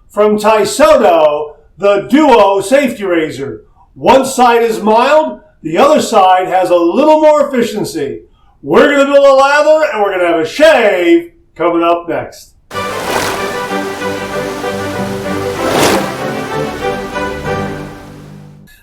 from Taisoto, the Duo Safety Razor. One side is mild, the other side has a little more efficiency. We're going to build a lather and we're going to have a shave coming up next.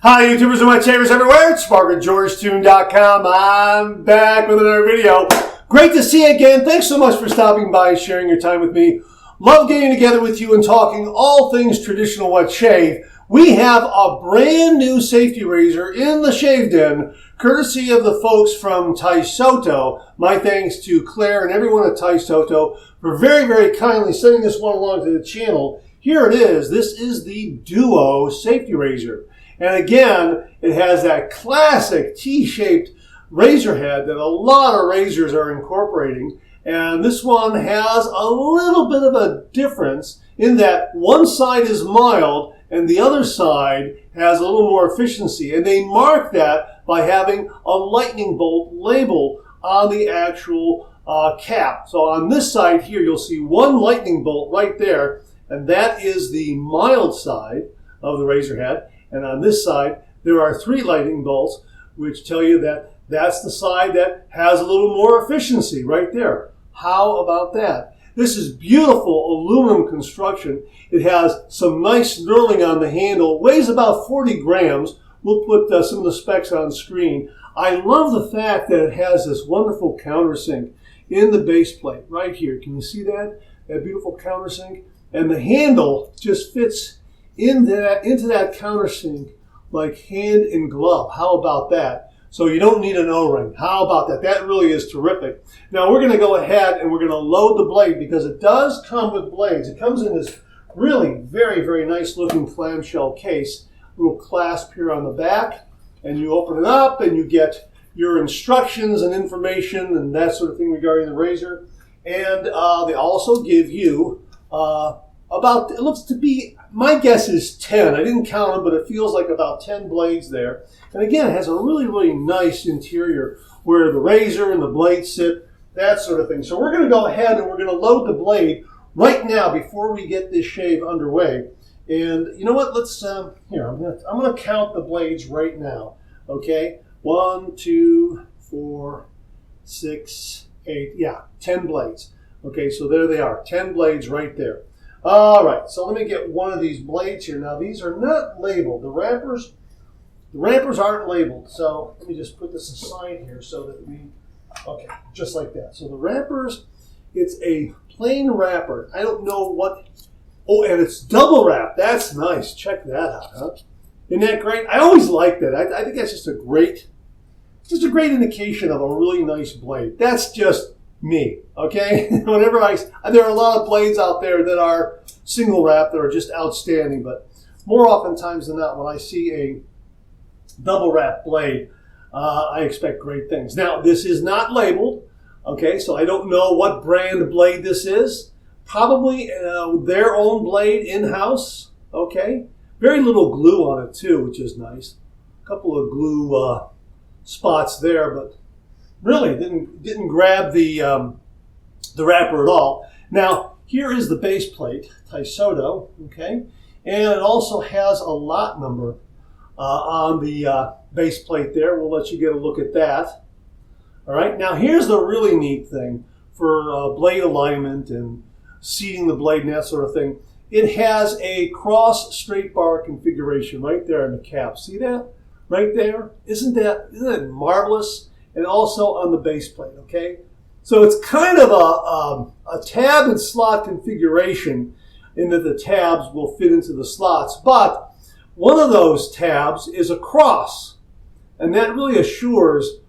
Hi YouTubers and wet shavers everywhere, it's SparkWithGeorgeTune.com. I'm back with another video. Great to see you again. Thanks so much for stopping by and sharing your time with me. Love getting together with you and talking all things traditional wet shave. We have a brand new safety razor in the shave den, courtesy of the folks from Taisoto. My thanks to Claire and everyone at Taisoto for very, very kindly sending this one along to the channel. Here it is. This is the Duo Safety Razor. And again, it has that classic T-shaped razor head that a lot of razors are incorporating. And this one has a little bit of a difference in that one side is mild and the other side has a little more efficiency. And they mark that by having a lightning bolt label on the actual cap. So on this side here, you'll see one lightning bolt right there, and that is the mild side of the razor head. And on this side, there are 3 lightning bolts, which tell you that that's the side that has a little more efficiency right there. How about that? This is beautiful aluminum construction. It has some nice knurling on the handle, weighs about 40 grams. We'll put some of the specs on screen. I love the fact that it has this wonderful countersink in the base plate right here. Can you see that? That beautiful countersink? And the handle just fits into that countersink like hand in glove. How about that? So you don't need an O-ring. How about that? That really is terrific. Now we're going to go ahead and we're going to load the blade because it does come with blades. It comes in this really very, very nice looking clamshell case. Little clasp here on the back, and you open it up and you get your instructions and information and that sort of thing regarding the razor. And they also give you about, it looks to be, my guess is 10. I didn't count them, but it feels like about 10 blades there. And again, it has a really, really nice interior where the razor and the blade sit, that sort of thing. So we're going to go ahead and we're going to load the blade right now before we get this shave underway. And you know what? Let's, here, I'm going to count the blades right now. Okay? 1, 2, 4, 6, 8, yeah, 10 blades. Okay, so there they are, 10 blades right there. All right, so let me get one of these blades here. Now, these are not labeled. The wrappers aren't labeled. So let me just put this aside here so that we, okay, just like that. So the wrappers, it's a plain wrapper. I don't know what, oh, and it's double wrap. That's nice. Check that out, huh? Isn't that great? I always like that. I think that's just a great indication of a really nice blade. That's just me, okay? Whenever there are a lot of blades out there that are single wrap that are just outstanding, but more oftentimes than not, when I see a double wrap blade, I expect great things. Now, this is not labeled, okay? So I don't know what brand blade this is. Probably their own blade in-house, okay? Very little glue on it too, which is nice. A couple of glue spots there, but really didn't grab the wrapper at all. Now, here is the base plate, Taisoto, okay? And it also has a lot number on the base plate there. We'll let you get a look at that. All right, now here's the really neat thing for blade alignment and seating the blade and that sort of thing. It has a cross straight bar configuration right there in the cap. See that? Right there? Isn't that marvelous? And also on the base plate, okay? So it's kind of a tab and slot configuration in that the tabs will fit into the slots, but one of those tabs is a cross, and that really assures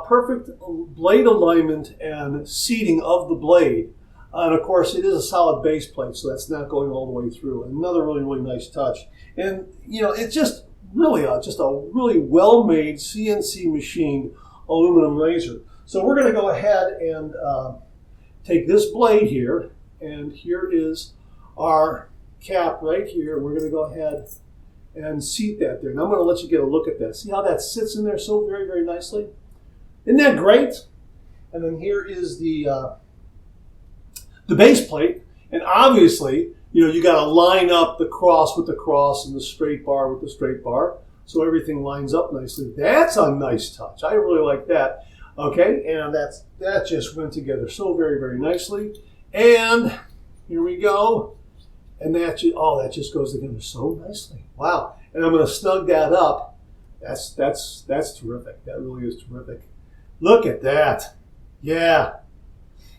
perfect blade alignment and seating of the blade. And of course, it is a solid base plate, so that's not going all the way through. Another really, really nice touch. And, you know, it's just really just a really well-made CNC machined aluminum razor. So we're going to go ahead and take this blade here, and here is our cap right here. We're going to go ahead and seat that there. Now I'm going to let you get a look at that. See how that sits in there so very, very nicely? Isn't that great? And then here is the base plate, and obviously you got to line up the cross with the cross and the straight bar with the straight bar, so everything lines up nicely. That's a nice touch. I really like that. Okay, and that just went together so very, very nicely. And here we go. And that just goes together so nicely. Wow. And I'm going to snug that up. That's terrific. That really is terrific. Look at that. Yeah.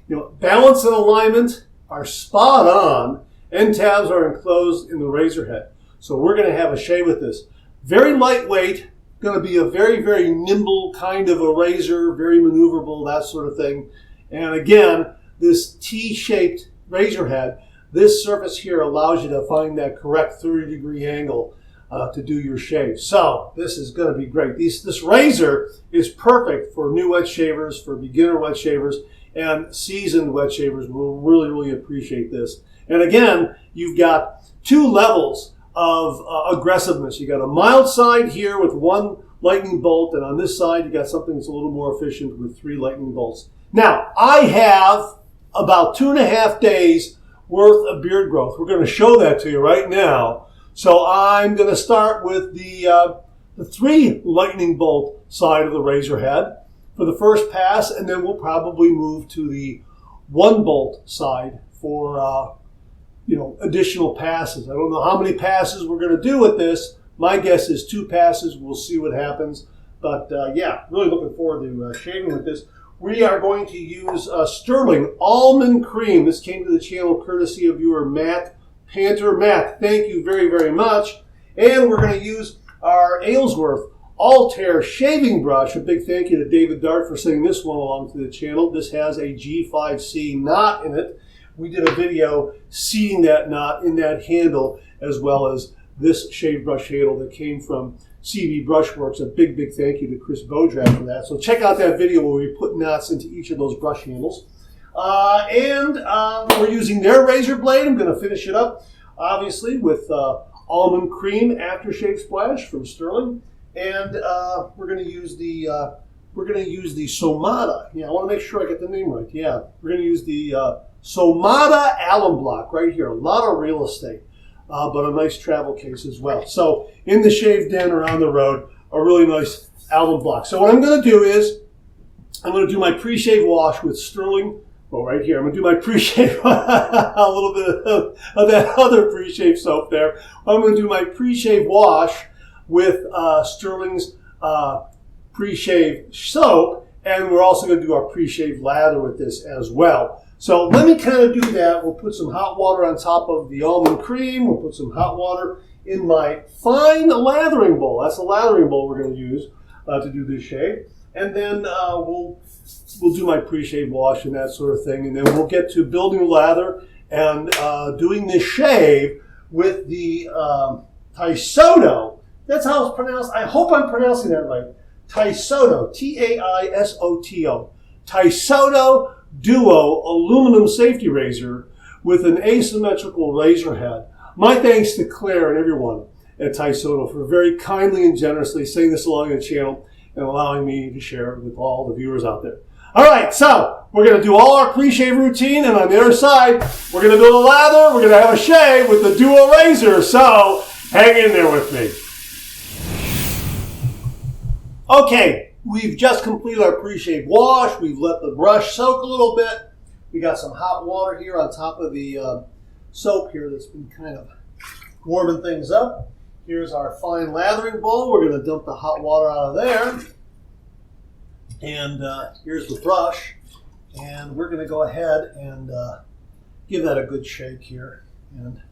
Balance and alignment are spot on. End tabs are enclosed in the razor head. So we're going to have a shave with this. Very lightweight. Going to be a very, very nimble kind of a razor. Very maneuverable, that sort of thing. And again, this T-shaped razor head, this surface here allows you to find that correct 30-degree angle to do your shave. So this is going to be great. This razor is perfect for new wet shavers, for beginner wet shavers, and seasoned wet shavers will really, really appreciate this. And again, you've got two levels of aggressiveness. You got a mild side here with one lightning bolt, and on this side you got something that's a little more efficient with 3 lightning bolts. Now, I have about 2.5 days worth of beard growth. We're going to show that to you right now. So I'm going to start with the 3 lightning bolt side of the razor head for the first pass, and then we'll probably move to the 1 bolt side for additional passes. I don't know how many passes we're going to do with this. My guess is 2 passes. We'll see what happens. But yeah, really looking forward to shaving with this. We are going to use Sterling Almond Cream. This came to the channel courtesy of viewer Matt Panter. Matt, thank you very, very much. And we're going to use our Aylesworth Altair shaving brush. A big thank you to David Dart for sending this one along to the channel. This has a G5C knot in it. We did a video seeing that knot in that handle, as well as this shave brush handle that came from CB Brushworks. A big, big thank you to Chris Bodrack for that. So check out that video where we put knots into each of those brush handles. And we're using their razor blade. I'm going to finish it up, obviously, with Almond Cream Aftershave Splash from Sterling. And we're going to use the Somata. Yeah, I want to make sure I get the name right. Yeah, we're going to use the Somata Alum Block right here. A lot of real estate. But a nice travel case as well. So in the shave den or on the road, a really nice alum block. So what I'm going to do is I'm going to do my pre-shave wash with Sterling. Well, right here, I'm going to do my pre-shave, a little bit of that other pre-shave soap there. I'm going to do my pre-shave wash with Sterling's pre-shave soap, and we're also going to do our pre-shave lather with this as well. So let me kind of do that. We'll put some hot water on top of the almond cream. We'll put some hot water in my fine lathering bowl. That's the lathering bowl we're going to use to do this shave. And then we'll do my pre-shave wash and that sort of thing. And then we'll get to building the lather and doing this shave with the Taisoto. That's how it's pronounced. I hope I'm pronouncing that right. Taisoto, T-A-I-S-O-T-O. Taisoto Duo aluminum safety razor with an asymmetrical razor head. My thanks to Claire and everyone at Taisoto for very kindly and generously sending this along the channel and allowing me to share it with all the viewers out there. All right, so we're going to do all our pre-shave routine, and on the other side, we're going to build a lather. We're going to have a shave with the Duo Razor, so hang in there with me. Okay. We've just completed our pre-shave wash. We've let the brush soak a little bit. We got some hot water here on top of the soap here that's been kind of warming things up. Here's our fine lathering bowl. We're going to dump the hot water out of there. And here's the brush. And we're going to go ahead and give that a good shake here and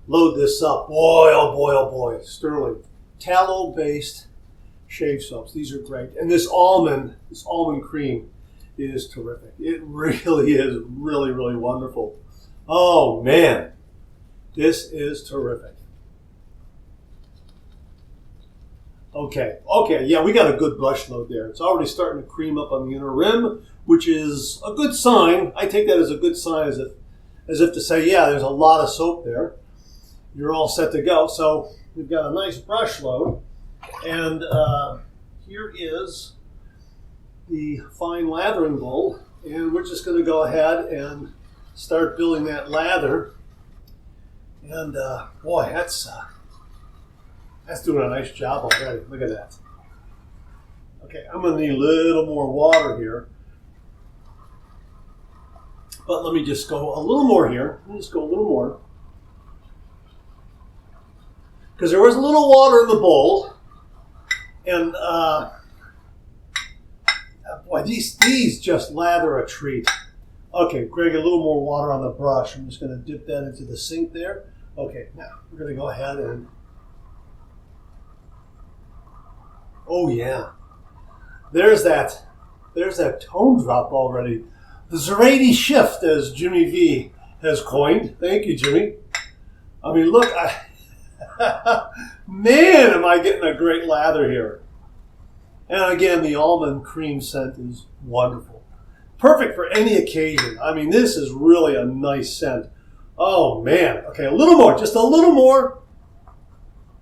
load this up. Boy, oh boy, oh boy. Sterling tallow-based shave soaps. These are great. And this almond cream is terrific. It really is really, really wonderful. Oh, man. This is terrific. Okay, yeah, we got a good brush load there. It's already starting to cream up on the inner rim, which is a good sign. I take that as a good sign, as if to say, yeah, there's a lot of soap there. You're all set to go. So we've got a nice brush load. And here is the fine lathering bowl. And we're just going to go ahead and start building that lather And boy, that's doing a nice job already. Look at that. Okay, I'm going to need a little more water here. But let me just go a little more here. Let me just go a little more. Because there was a little water in the bowl. And boy, these just lather a treat. Okay, Greg, a little more water on the brush. I'm just going to dip that into the sink there. Okay, now we're going to go ahead and... Oh yeah, there's that tone drop already. The Zerati shift, as Jimmy V has coined. Thank you, Jimmy. I mean, look, man, am I getting a great lather here. And again, the almond cream scent is wonderful. Perfect for any occasion. I mean, this is really a nice scent. Oh man, okay, a little more, just a little more.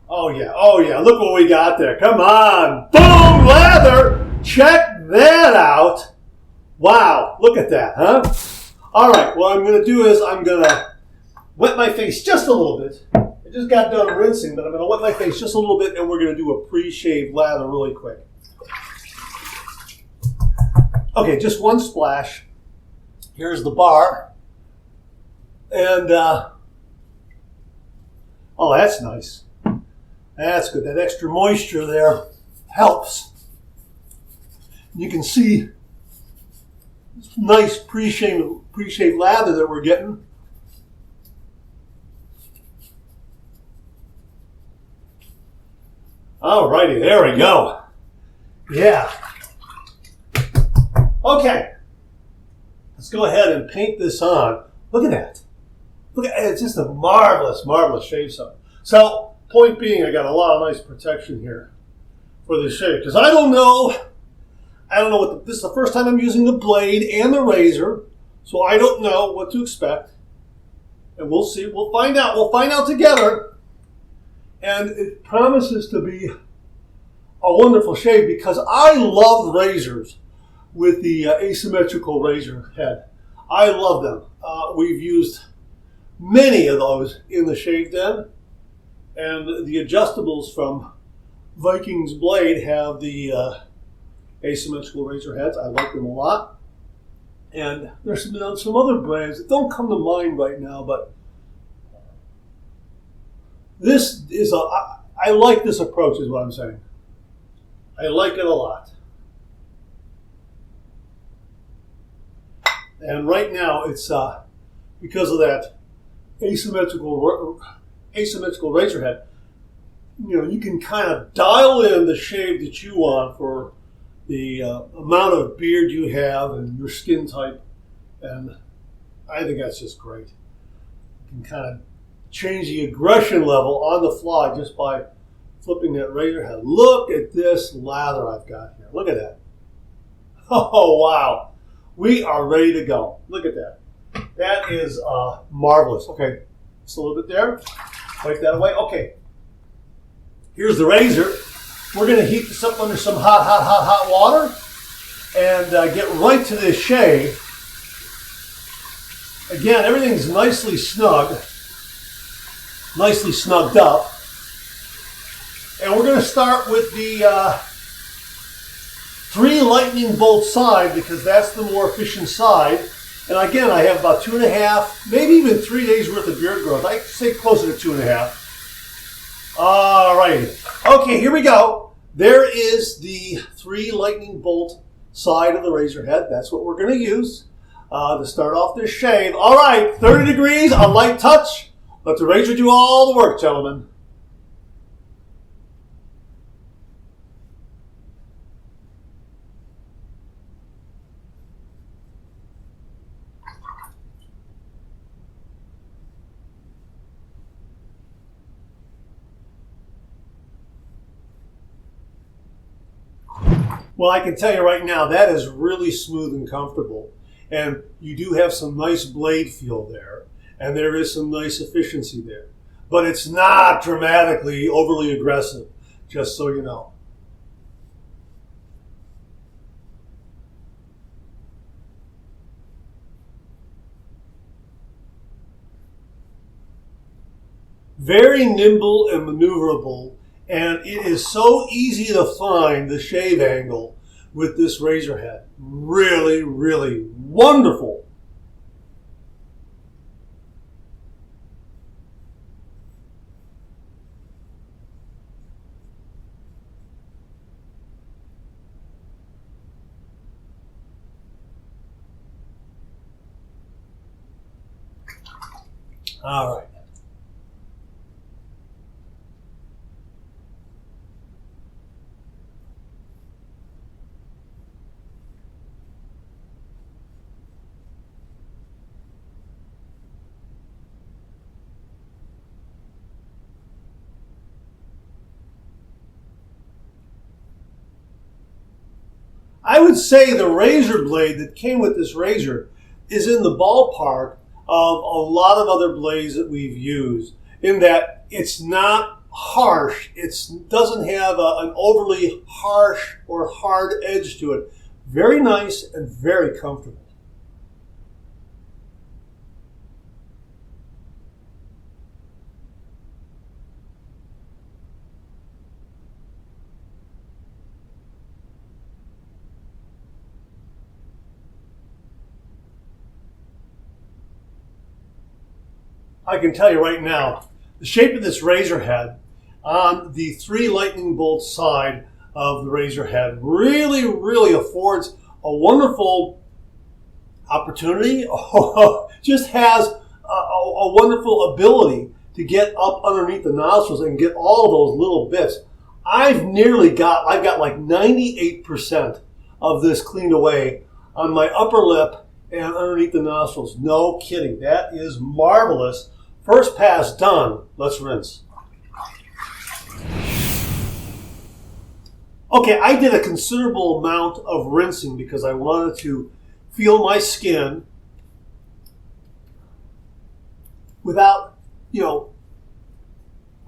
Oh yeah, look what we got there. Come on, boom, lather. Check that out. Wow, look at that, huh? All right, what I'm gonna do is I'm gonna wet my face just a little bit. I just got done rinsing, but I'm gonna wet my face just a little bit and we're gonna do a pre-shave lather really quick. Okay, just one splash. Here's the bar. And, oh, that's nice. That's good. That extra moisture there helps. You can see this nice pre-shave lather that we're getting. Alrighty, there we go. Yeah. Okay. Let's go ahead and paint this on. Look at that. Look at it. It's just a marvelous, marvelous shave side. So, point being, I got a lot of nice protection here for this shave. Because I don't know what, this is the first time I'm using the blade and the razor. So I don't know what to expect. And we'll see. We'll find out. We'll find out together. And it promises to be a wonderful shave because I love razors with the asymmetrical razor head. I love them. We've used many of those in the shave den. And the adjustables from Viking's Blade have the asymmetrical razor heads. I like them a lot. And there's some other brands that don't come to mind right now, but this is I like this approach is what I'm saying. I like it a lot. And right now it's because of that asymmetrical razor head, you know, you can kind of dial in the shave that you want for the amount of beard you have and your skin type, and I think that's just great. You can kind of change the aggression level on the fly just by flipping that razor head. Look at this lather I've got here. Look at that. Oh, wow. We are ready to go. Look at that. That is marvelous. Okay, just a little bit there. Wipe that away. Okay. Here's the razor. We're going to heat this up under some hot water and get right to this shave. Again, everything's nicely snugged up. And we're going to start with the 3 lightning bolt side because that's the more efficient side. And again, I have about 2.5, maybe even 3 days worth of beard growth. I say closer to 2.5. All right. Okay, here we go. There is the 3 lightning bolt side of the razor head. That's what we're going to use to start off this shave. All right, 30 degrees, a light touch. Let the razor do all the work, gentlemen. Well, I can tell you right now, that is really smooth and comfortable. And you do have some nice blade feel there. And there is some nice efficiency there. But it's not dramatically overly aggressive, just so you know. Very nimble and maneuverable, and it is so easy to find the shave angle with this razor head. Really, really wonderful. All right. I would say the razor blade that came with this razor is in the ballpark of a lot of other blades that we've used, in that it's not harsh. It doesn't have an overly harsh or hard edge to it. Very nice and very comfortable. I can tell you right now, the shape of this razor head on the 3 lightning bolt side of the razor head really, really affords a wonderful opportunity, just has a wonderful ability to get up underneath the nostrils and get all of those little bits. I've got like 98% of this cleaned away on my upper lip and underneath the nostrils. No kidding. That is marvelous. First pass done. Let's rinse. Okay, I did a considerable amount of rinsing because I wanted to feel my skin without, a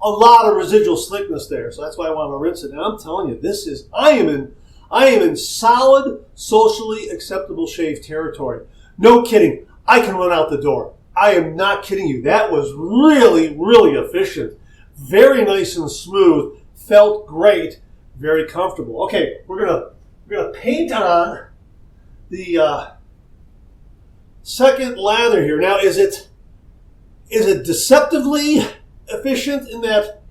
lot of residual slickness there. So that's why I want to rinse it. And I'm telling you, I am in solid, socially acceptable shave territory. No kidding. I can run out the door. I am not kidding you. That was really, really efficient. Very nice and smooth. Felt great. Very comfortable. Okay, we're gonna paint on the second lather here. Now, is it deceptively efficient in that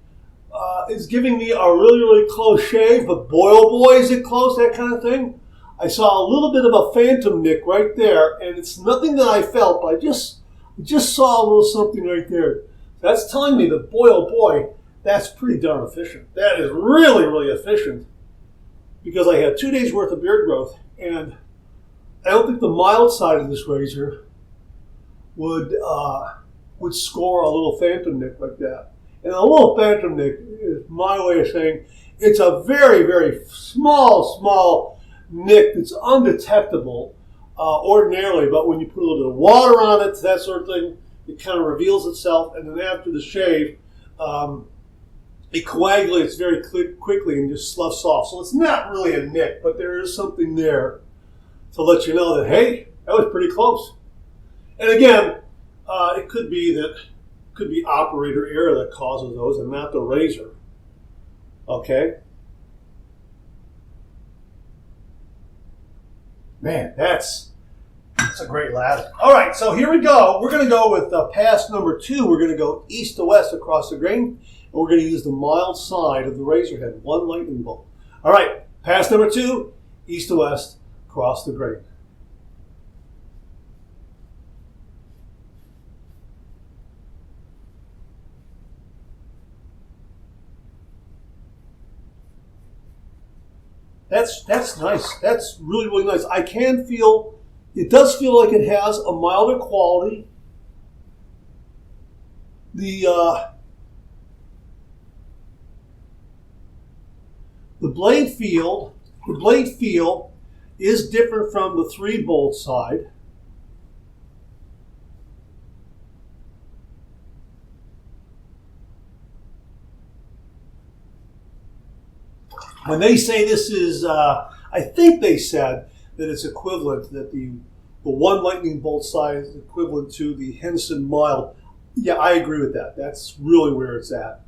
it's giving me a really, really close shave, but boy, oh boy, is it close, that kind of thing? I saw a little bit of a phantom nick right there, and it's nothing that I felt, but I just saw a little something right there. That's telling me that, boy, oh boy, that's pretty darn efficient. That is really, really efficient, because I had 2 days worth of beard growth, and I don't think the mild side of this razor would score a little phantom nick like that. And a little phantom nick is my way of saying it's a very, very small nick that's undetectable ordinarily, but when you put a little bit of water on it, that sort of thing, it kind of reveals itself, and then after the shave, it coagulates very quickly and just sloughs off. So it's not really a nick, but there is something there to let you know that, hey, that was pretty close. And again, it could be operator error that causes those and not the razor. Okay? Man, that's a great lather. All right, so here we go. We're going to go with pass number 2. We're going to go east to west across the grain, and we're going to use the mild side of the razor head, 1 lightning bolt. All right, pass number 2, east to west across the grain. That's nice. That's really, really nice. I can feel, it does feel like it has a milder quality. The blade feel is different from the 3-bolt side. When they say this is, I think they said that it's equivalent, that the 1 lightning bolt size is equivalent to the Henson mild. Yeah, I agree with that. That's really where it's at.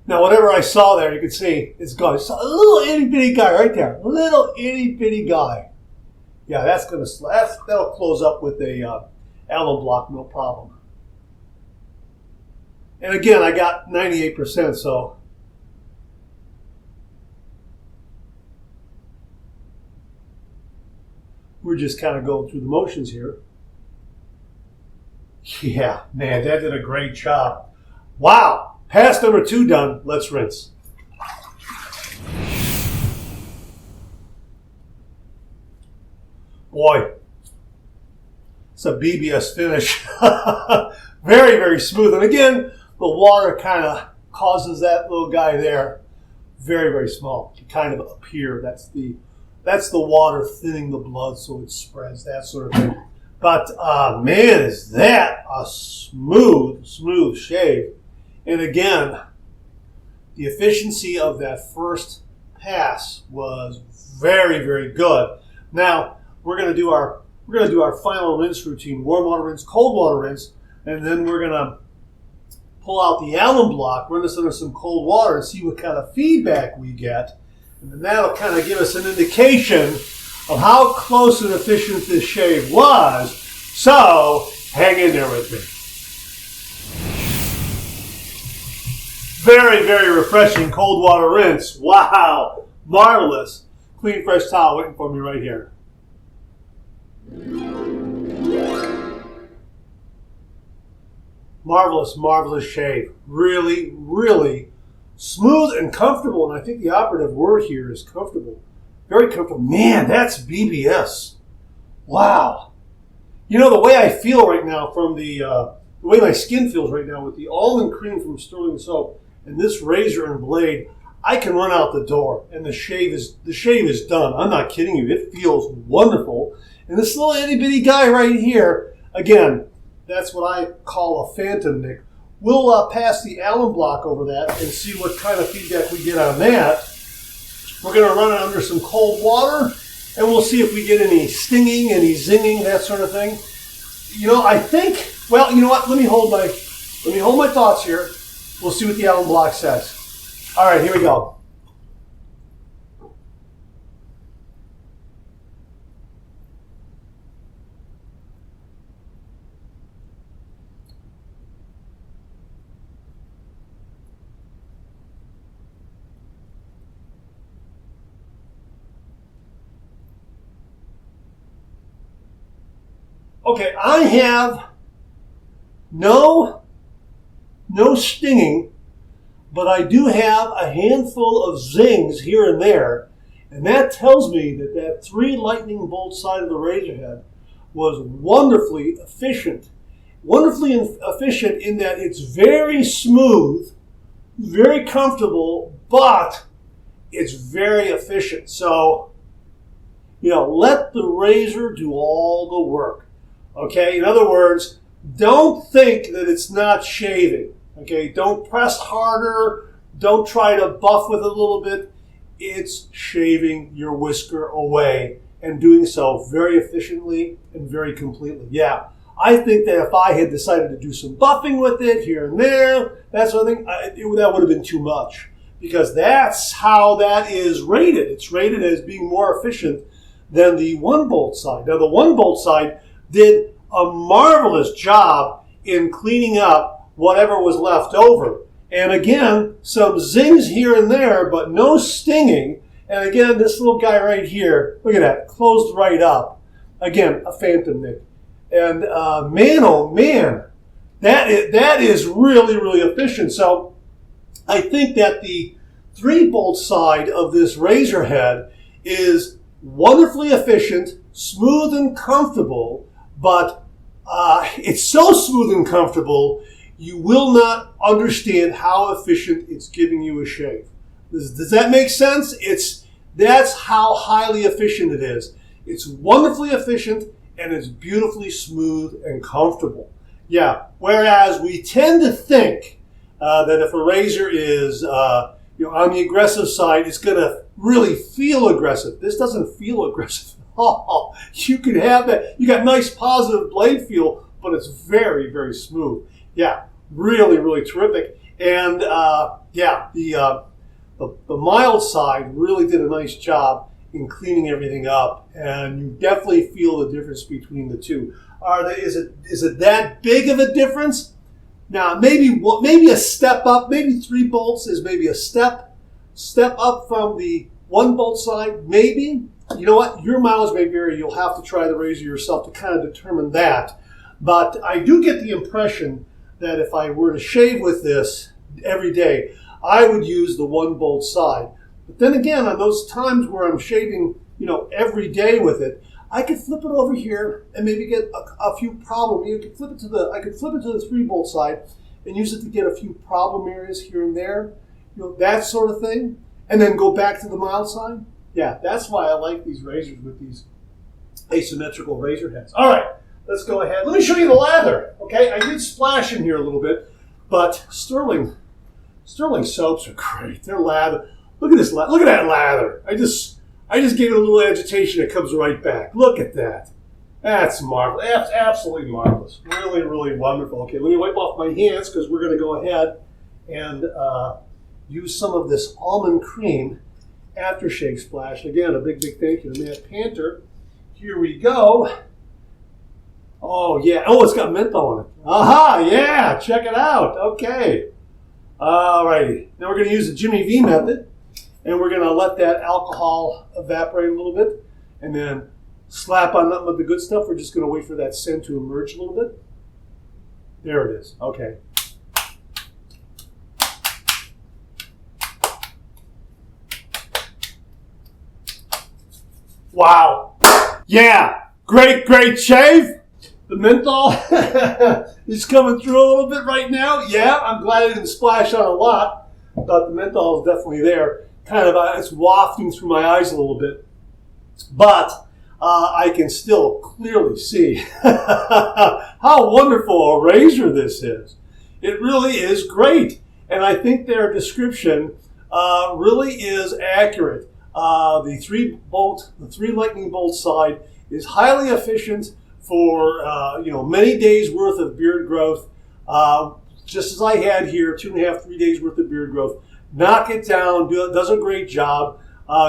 Now, whatever I saw there, you can see it's gone. It's a little itty bitty guy right there. A little itty bitty guy. Yeah, that'll close up with a alum block, no problem. And again, I got 98%, so we're just kind of going through the motions here. Yeah, man, that did a great job. Wow. Pass number 2 done. Let's rinse. Boy, it's a BBS finish. Very, very smooth. And again, the water kind of causes that little guy there very, very small to kind of appear. That's the water thinning the blood so it spreads, that sort of thing. But man, is that a smooth, smooth shave. And again, the efficiency of that first pass was very, very good. Now we're going to do our final rinse routine: warm water rinse, cold water rinse, and then we're going to pull out the alum block, run this under some cold water, and see what kind of feedback we get. And then that'll kind of give us an indication of how close and efficient this shave was. So hang in there with me. Very, very refreshing cold water rinse. Wow. Marvelous. Clean, fresh towel waiting for me right here. Marvelous, marvelous shave. Really, really smooth and comfortable. And I think the operative word here is comfortable. Very comfortable. Man, that's BBS. Wow. You know, the way I feel right now from the way my skin feels right now with the almond cream from Sterling Soap and this razor and blade, I can run out the door and the shave is done. I'm not kidding you. It feels wonderful. And this little itty bitty guy right here, again, that's what I call a phantom nick. We'll pass the alum block over that and see what kind of feedback we get on that. We're going to run it under some cold water, and we'll see if we get any stinging, any zinging, that sort of thing. You know, I think, well, you know what? Let me hold my thoughts here. We'll see what the alum block says. All right, here we go. Okay, I have no stinging, but I do have a handful of zings here and there, and that tells me that 3 lightning bolt side of the razor head was wonderfully efficient. Wonderfully efficient in that it's very smooth, very comfortable, but it's very efficient. So, you know, let the razor do all the work. Okay, in other words, don't think that it's not shaving. Okay, don't press harder. Don't try to buff with it a little bit. It's shaving your whisker away and doing so very efficiently and very completely. Yeah, I think that if I had decided to do some buffing with it here and there, that sort of thing, that would have been too much, because that's how that is rated. It's rated as being more efficient than the 1-bolt side. Now, the 1-bolt side did a marvelous job in cleaning up whatever was left over. And again, some zings here and there, but no stinging. And again, this little guy right here, look at that, closed right up. Again, a phantom nick. And man, oh man, that is really, really efficient. So I think that the 3-bolt side of this razor head is wonderfully efficient, smooth and comfortable, but it's so smooth and comfortable, you will not understand how efficient it's giving you a shave. Does that make sense? That's how highly efficient it is. It's wonderfully efficient, and it's beautifully smooth and comfortable. Yeah, whereas we tend to think that if a razor is on the aggressive side, it's going to really feel aggressive. This doesn't feel aggressive at all. You can have that. You got nice positive blade feel, but it's very, very smooth. Yeah, really, really terrific. And the mild side really did a nice job in cleaning everything up, and you definitely feel the difference between the two. Is it that big of a difference? Now, maybe a step up. Maybe 3 bolts is maybe a step up from the 1 bolt side. Maybe. You know what? Your mileage may vary. You'll have to try the razor yourself to kind of determine that. But I do get the impression that if I were to shave with this every day, I would use the 1 bolt side. But then again, on those times where I'm shaving, every day with it, I could flip it over here and maybe get a few problem. I could flip it to the 3 bolt side and use it to get a few problem areas here and there, that sort of thing, and then go back to the mild side. Yeah, that's why I like these razors with these asymmetrical razor heads. All right, let's go ahead. Let me show you the lather. Okay, I did splash in here a little bit, but Sterling soaps are great. They're lather. Look at this. Look at that lather. I just gave it a little agitation. It comes right back. Look at that. That's marvelous. That's absolutely marvelous. Really, really wonderful. Okay, let me wipe off my hands because we're going to go ahead and use some of this almond cream aftershave splash. Again, a big, big thank you to Matt Panter. Here we go. Oh, yeah. Oh, it's got menthol in it. Aha, yeah. Check it out. Okay. All righty. Now we're going to use the Jimmy V method, and we're going to let that alcohol evaporate a little bit, and then slap on nothing but the good stuff. We're just going to wait for that scent to emerge a little bit. There it is. Okay. Wow. Yeah. Great, great shave. The menthol is coming through a little bit right now. Yeah, I'm glad I didn't splash on a lot, but the menthol is definitely there. Kind of, it's wafting through my eyes a little bit. But I can still clearly see how wonderful a razor this is. It really is great. And I think their description really is accurate. The 3 lightning bolt side is highly efficient for many days worth of beard growth, just as I had here, 2.5, 3 days worth of beard growth. Knock it down, does a great job,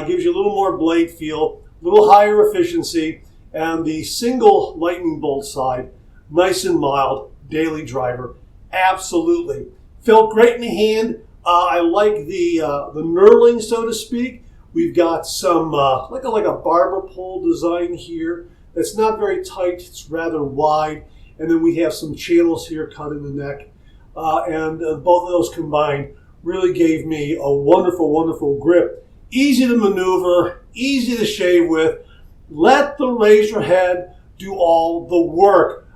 gives you a little more blade feel, a little higher efficiency, and the single lightning bolt side, nice and mild, daily driver, absolutely. Felt great in the hand. I like the knurling, so to speak. We've got some like a barber pole design here. It's not very tight, it's rather wide. And then we have some channels here cut in the neck. And both of those combined really gave me a wonderful, wonderful grip. Easy to maneuver, easy to shave with. Let the razor head do all the work.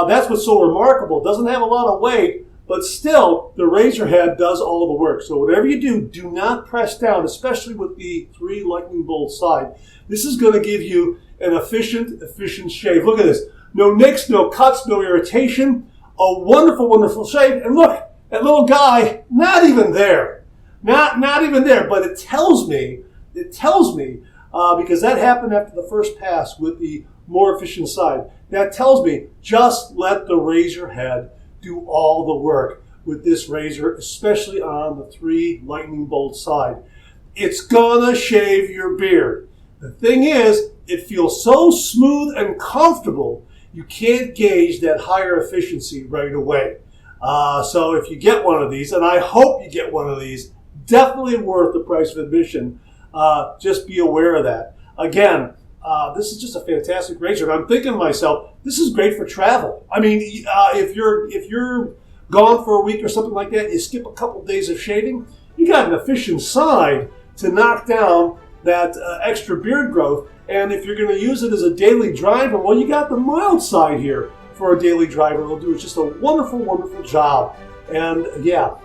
That's what's so remarkable. It doesn't have a lot of weight, but still the razor head does all of the work. So whatever you do, do not press down, especially with the 3 lightning bolt side. This is going to give you an efficient shave. Look at this. No nicks, no cuts, no irritation. A wonderful, wonderful shave. And look, that little guy, not even there. Not even there. But it tells me, because that happened after the first pass with the more efficient side. That tells me just let the razor head do all the work with this razor, especially on the 3 lightning bolt side. It's gonna shave your beard. The thing is, it feels so smooth and comfortable, you can't gauge that higher efficiency right away. So if you get one of these, and I hope you get one of these, definitely worth the price of admission. Just be aware of that. Again, this is just a fantastic razor. And I'm thinking to myself, this is great for travel. I mean, if you're gone for a week or something like that, you skip a couple days of shaving, you got an efficient side to knock down that extra beard growth. And if you're going to use it as a daily driver, well, you got the mild side here for a daily driver. It'll do just a wonderful, wonderful job. And yeah,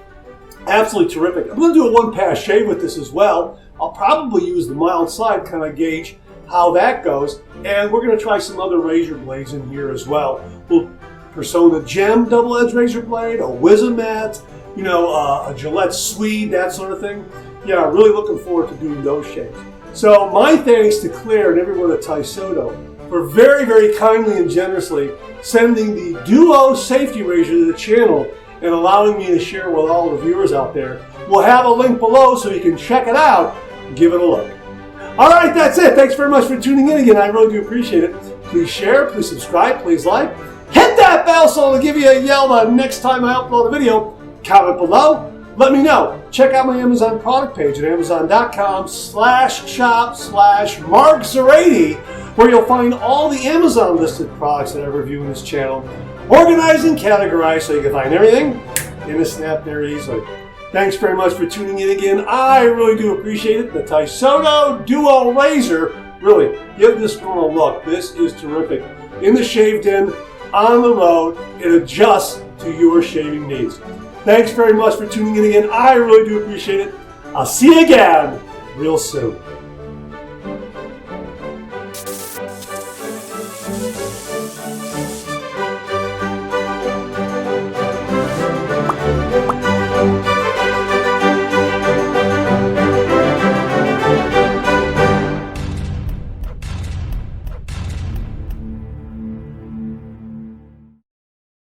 absolutely terrific. I'm going to do a 1-pass shave with this as well. I'll probably use the mild side, kind of gauge how that goes. And we're going to try some other razor blades in here as well. We'll Persona Gem double-edged razor blade, a Wizamet, a Gillette Swede, that sort of thing. Yeah, really looking forward to doing those shaves. So my thanks to Claire and everyone at Taisoto for very, very kindly and generously sending the Duo safety razor to the channel and allowing me to share with all the viewers out there. We'll have a link below so you can check it out and give it a look. All right, that's it. Thanks very much for tuning in again. I really do appreciate it. Please share, please subscribe, please like. Hit that bell so I'll give you a yell the next time I upload a video. Comment below. Let me know. Check out my Amazon product page at amazon.com/shop/MarkZerati, where you'll find all the Amazon listed products that I review in this channel, organized and categorized so you can find everything in a snap there easily. Thanks very much for tuning in again. I really do appreciate it. The Taisoto Duo Razor. Really, give this one a look. This is terrific. In the shave den, on the road, it adjusts to your shaving needs. Thanks very much for tuning in again. I really do appreciate it. I'll see you again real soon.